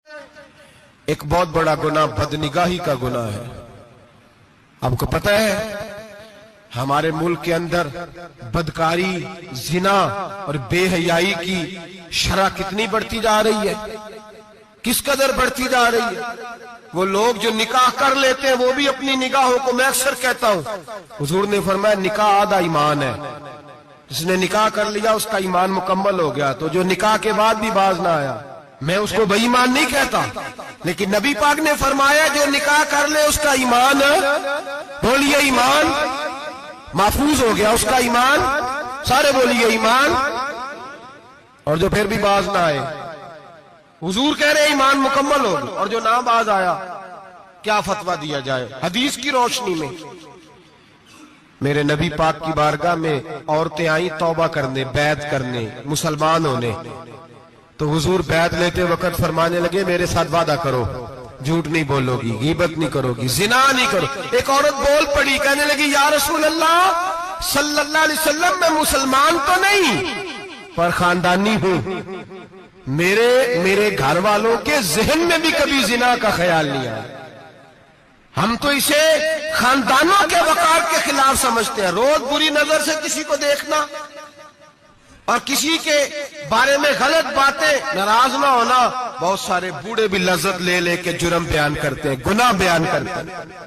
ایک بہت بڑا گناہ بدنگاہی کا گناہ ہے. آپ کو پتہ ہے ہمارے ملک کے اندر بدکاری، زنا اور بے حیائی کی شرح کتنی بڑھتی جا رہی ہے، کس قدر بڑھتی جا رہی ہے. وہ لوگ جو نکاح کر لیتے ہیں وہ بھی اپنی نگاہوں کو، میں اکثر کہتا ہوں، حضور نے فرمایا نکاح آدھا ایمان ہے. جس نے نکاح کر لیا اس کا ایمان مکمل ہو گیا. تو جو نکاح کے بعد بھی باز نہ آیا، میں اس کو بے ایمان نہیں کہتا، لیکن نبی پاک نے فرمایا جو نکاح کر لے اس کا ایمان، بولیے ایمان محفوظ ہو گیا، اس کا ایمان، سارے بولیے ایمان. اور جو پھر بھی باز نہ آئے، حضور کہہ رہے ایمان مکمل ہو گیا. اور جو نہ باز آیا کیا فتویٰ دیا جائے حدیث کی روشنی میں؟ میرے نبی پاک کی بارگاہ میں عورتیں آئیں توبہ کرنے، بیعت کرنے، مسلمان ہونے. تو حضور بیعت لیتے وقت فرمانے لگے میرے ساتھ وعدہ کرو، جھوٹ نہیں بولو گی، غیبت نہیں کرو گی، زنا نہیں کرو. ایک عورت بول پڑی، کہنے لگی یا رسول اللہ صلی اللہ علیہ وسلم میں مسلمان تو نہیں پر خاندانی ہوں، میرے گھر والوں کے ذہن میں بھی کبھی زنا کا خیال نہیں آیا. ہم تو اسے خاندانوں کے وقار کے خلاف سمجھتے ہیں. روز بری نظر سے کسی کو دیکھنا اور کسی کے بارے میں غلط باتیں، ناراض نہ ہونا. بہت سارے بوڑھے بھی لذت لے لے کے جرم بیان کرتے ہیں، گناہ بیان کرتے ہیں،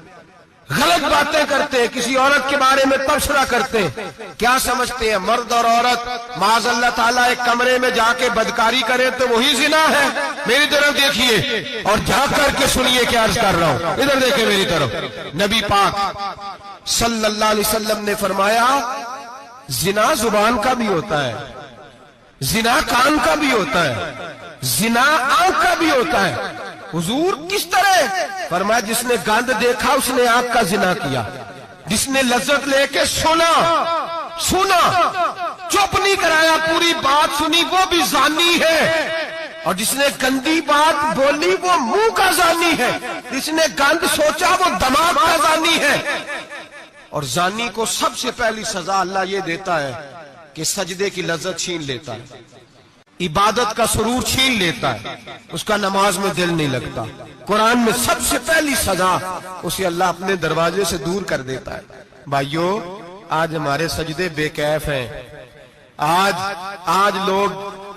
غلط باتیں کرتے ہیں، کسی عورت کے بارے میں تبصرہ کرتے ہیں. کیا سمجھتے ہیں مرد اور عورت معاذ اللہ تعالیٰ ایک کمرے میں جا کے بدکاری کرے تو وہی زنا ہے؟ میری طرف دیکھیے اور جھانک کر کے سنیے کیا عرض کر رہا ہوں. ادھر دیکھیں میری طرف. نبی پاک صلی اللہ علیہ وسلم نے فرمایا زنا زبان کا بھی ہوتا ہے، زنا کان کا بھی ہوتا ہے، زنا آنکھ کا بھی ہوتا ہے. حضور کس طرح؟ فرمایا جس نے گند دیکھا اس نے آنکھ کا زنا کیا، جس نے لذت لے کے سنا چپ نہیں کرایا، پوری بات سنی، وہ بھی زانی ہے. اور جس نے گندی بات بولی وہ منہ کا زانی ہے، جس نے گند سوچا وہ دماغ کا زانی ہے. اور زانی کو سب سے پہلی سزا اللہ یہ دیتا ہے کہ سجدے کی لذت چھین لیتا ہے، عبادت کا سرور چھین لیتا ہے، اس کا نماز میں دل نہیں لگتا. قرآن میں سب سے پہلی سزا اسے اللہ اپنے دروازے سے دور کر دیتا ہے. بھائیو آج ہمارے سجدے بے کیف ہیں، آج لوگ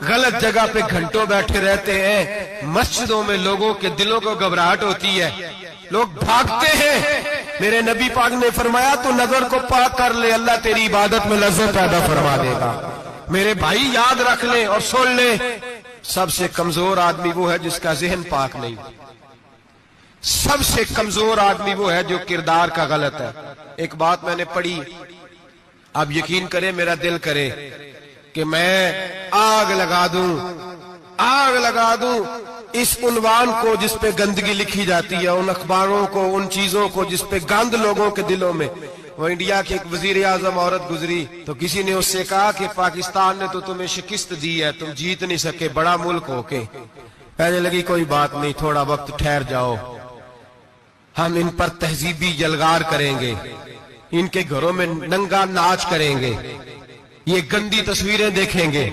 غلط جگہ پہ گھنٹوں بیٹھے رہتے ہیں. مسجدوں میں لوگوں کے دلوں کو گھبراہٹ ہوتی ہے، لوگ بھاگتے ہیں. میرے نبی پاک نے فرمایا تو نظر کو پاک کر لے، اللہ تیری عبادت میں لذت پیدا فرما دے گا. میرے بھائی یاد رکھ لیں اور سن لیں، سب سے کمزور آدمی وہ ہے جس کا ذہن پاک نہیں. سب سے کمزور آدمی وہ ہے جو کردار کا غلط ہے. ایک بات میں نے پڑھی، اب یقین کریں میرا دل کرے کہ میں آگ لگا دوں اس عنوان کو جس پہ گندگی لکھی جاتی ہے، ان اخباروں کو، ان چیزوں کو جس پہ گند لوگوں کے دلوں میں. وہ انڈیا کی ایک وزیر اعظم عورت گزری تو کسی نے اس سے کہا کہ پاکستان نے تو تمہیں شکست دی ہے، تم جیت نہیں سکے بڑا ملک ہو کے. کہنے لگی کوئی بات نہیں، تھوڑا وقت ٹھہر جاؤ، ہم ان پر تہذیبی جلگار کریں گے، ان کے گھروں میں ننگا ناچ کریں گے، یہ گندی تصویریں دیکھیں گے،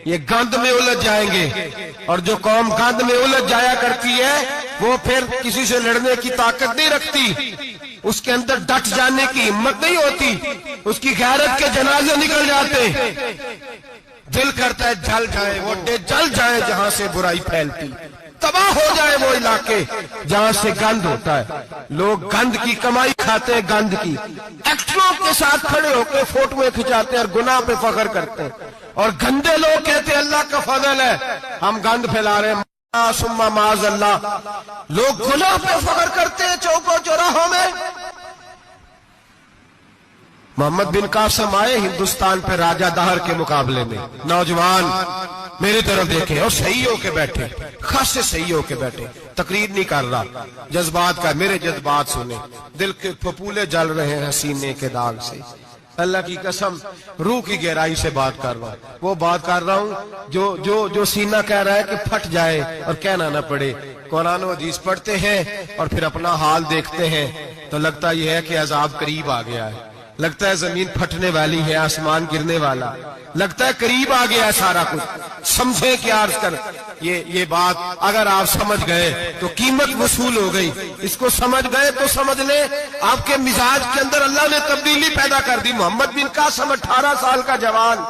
یہ گند میں الجھ جائیں گے. اور جو قوم گند میں الجھ جایا کرتی ہے وہ پھر کسی سے لڑنے کی طاقت نہیں رکھتی، اس کے اندر ڈٹ جانے کی ہمت نہیں ہوتی، اس کی غیرت کے جنازے نکل جاتے. دل کرتا ہے جل جائے وہ جل جائے جہاں سے برائی پھیلتی، تباہ ہو جائے وہ علاقے جہاں سے گند ہوتا ہے. لوگ گند کی کمائی کھاتے ہیں، گند کی. ایکٹروں کے ساتھ کھڑے ہو کے فوٹویں کھچاتے ہیں اور گناہ پہ فخر کرتے ہیں. اور گندے لوگ کہتے ہیں اللہ کا فضل ہے ہم گند پھیلا رہے ہیں، ثم معاذ اللہ. لوگ گناہ پہ فخر کرتے ہیں چوکوں چوراہوں میں. محمد بن قاسم آئے ہندوستان پہ راجہ دہر کے مقابلے میں، نوجوان میری طرف دیکھیں اور صحیح ہو کے بیٹھے، خاصے صحیح ہو کے بیٹھے، تقریر نہیں کر رہا، جذبات کا. میرے جذبات سنیں، دل کے پھپولے جل رہے ہیں سینے کے داغ سے. اللہ کی قسم روح کی گہرائی سے بات کر رہا ہوں، وہ بات کر رہا ہوں جو سینہ کہہ رہا ہے کہ پھٹ جائے اور کہنا نہ پڑے. قرآن و حدیث پڑھتے ہیں اور پھر اپنا حال دیکھتے ہیں تو لگتا یہ ہے کہ عذاب قریب آ گیا ہے. لگتا ہے زمین پھٹنے والی ہے، آسمان گرنے والا، لگتا ہے قریب آ گیا ہے سارا کچھ۔ سمجھے کیا عرض کر یہ بات اگر آپ سمجھ گئے تو قیمت وصول ہو گئی، اس کو سمجھ گئے تو سمجھ لیں آپ کے مزاج کے اندر اللہ نے تبدیلی پیدا کر دی۔ محمد بن قاسم 18 سال کا جوان،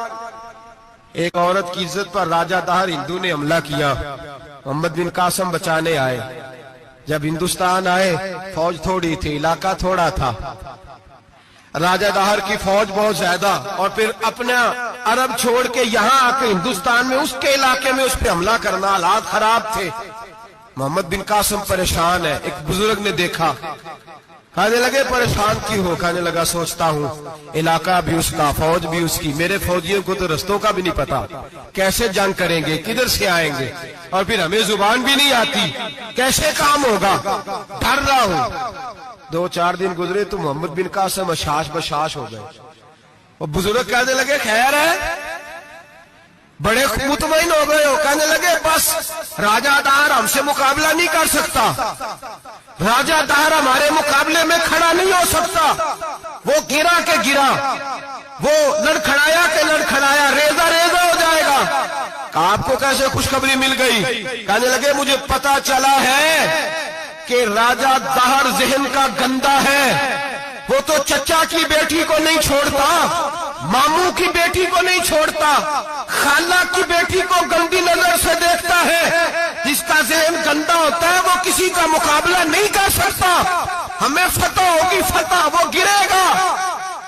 ایک عورت کی عزت پر راجہ دہر ہندو نے حملہ کیا، محمد بن قاسم بچانے آئے۔ جب ہندوستان آئے فوج تھوڑی تھی، علاقہ تھوڑا تھا، راجہ دہر کی فوج بہت زیادہ، اور پھر اپنا عرب چھوڑ کے یہاں آ کے ہندوستان میں اس کے علاقے میں اس پہ حملہ کرنا، حالات خراب تھے۔ محمد بن قاسم پریشان ہے۔ ایک بزرگ نے دیکھا، کہنے لگے پریشان کیوں ہو؟ کہنے لگا سوچتا ہوں علاقہ بھی اس کا، فوج بھی اس کی، میرے فوجیوں کو تو رستوں کا بھی نہیں پتا، کیسے جنگ کریں گے، کدھر سے آئیں گے، اور پھر ہمیں زبان بھی نہیں آتی، کیسے کام ہوگا، ڈر رہا ہوں۔ 2-4 دن گزرے تو محمد بن قاسم اشاش بشاش ہو گئے۔ اور بزرگ کہنے لگے خیر ہے، بڑے مطمئن ہو گئے ہو؟ کہنے لگے بس راجہ دہر ہم سے مقابلہ نہیں کر سکتا، راجہ دہر ہمارے مقابلے میں کھڑا نہیں ہو سکتا، وہ گرا کے گرا، وہ لڑکھڑایا کے لڑکھڑایا، ریزہ ریزہ ہو جائے گا۔ آپ کو کیسے خوشخبری مل گئی؟ کہنے لگے مجھے پتا چلا ہے کہ راجہ دہر ذہن کا گندا ہے، وہ تو چچا کی بیٹی کو نہیں چھوڑتا، ماموں کی بیٹی کو نہیں چھوڑتا، خالہ کی بیٹی کو گندی نظر سے دیکھتا ہے۔ جس کا ذہن گندا ہوتا ہے وہ کسی کا مقابلہ نہیں کر سکتا، ہمیں فتح ہوگی، فتح، وہ گرے گا۔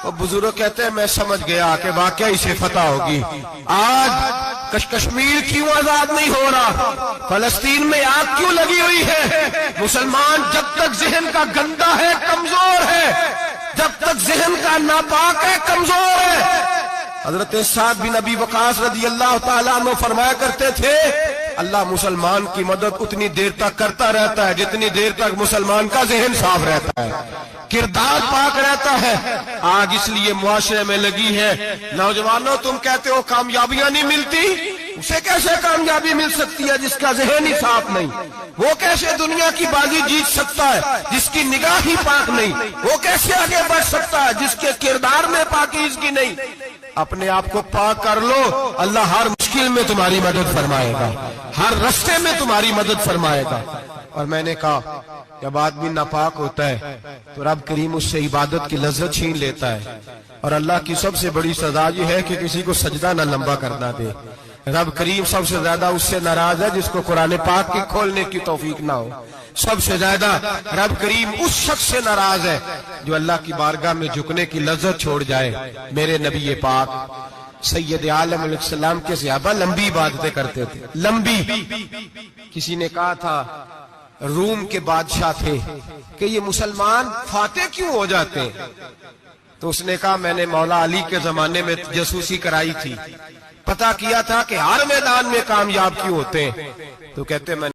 وہ بزرگ کہتے ہیں میں سمجھ گیا کہ واقعی سے فتح ہوگی۔ آج کشمیر کیوں آزاد نہیں ہو رہا، فلسطین میں آگ کیوں لگی ہوئی ہے؟ مسلمان جب تک ذہن کا گندا ہے کمزور ہے، جب تک ذہن کا ناپاک ہے کمزور ہے۔ حضرت سعد بن ابی وقاص رضی اللہ تعالیٰ عنہ فرمایا کرتے تھے اللہ مسلمان کی مدد اتنی دیر تک کرتا رہتا ہے جتنی دیر تک مسلمان کا ذہن صاف رہتا ہے، کردار پاک رہتا ہے۔ آگ اس لیے معاشرے میں لگی ہے، نوجوانوں تم کہتے ہو کامیابیاں نہیں ملتی، اسے کیسے کامیابی مل سکتی ہے جس کا ذہن ہی صاف نہیں؟ وہ کیسے دنیا کی بازی جیت سکتا ہے جس کی نگاہ ہی پاک نہیں؟ وہ کیسے آگے بڑھ سکتا ہے جس کے کردار میں پاکیزگی نہیں؟ اپنے آپ کو پاک کر لو، اللہ ہر مشکل میں تمہاری مدد فرمائے گا، ہر رستے میں تمہاری مدد فرمائے گا۔ اور میں نے کہا جب آدمی ناپاک ہوتا ہے تو رب کریم اس سے عبادت کی لذت چھین لیتا ہے، اور اللہ کی سب سے بڑی سزا یہ ہے کہ کسی کو سجدہ نہ لمبا کرنا دے۔ رب کریم سب سے زیادہ اس سے ناراض ہے جس کو قرآن پاک کی کھولنے کی توفیق نہ ہو۔ سب سے زیادہ رب کریم اس شخص سے ناراض ہے جو اللہ کی بارگاہ میں جھکنے کی لذت چھوڑ جائے۔ میرے نبی پاک سید عالم علیہ السلام کے صحابہ لمبی عبادتیں کرتے تھے، لمبی۔ کسی نے کہا تھا روم کے بادشاہ تھے کہ یہ مسلمان فاتح کیوں ہو جاتے ہیں؟ تو اس نے کہا میں نے مولا علی کے زمانے میں جاسوسی کرائی تھی، پتہ کیا تھا کہ ہر میدان میں کامیاب کیوں ہوتے ہیں۔ تو کہتے میں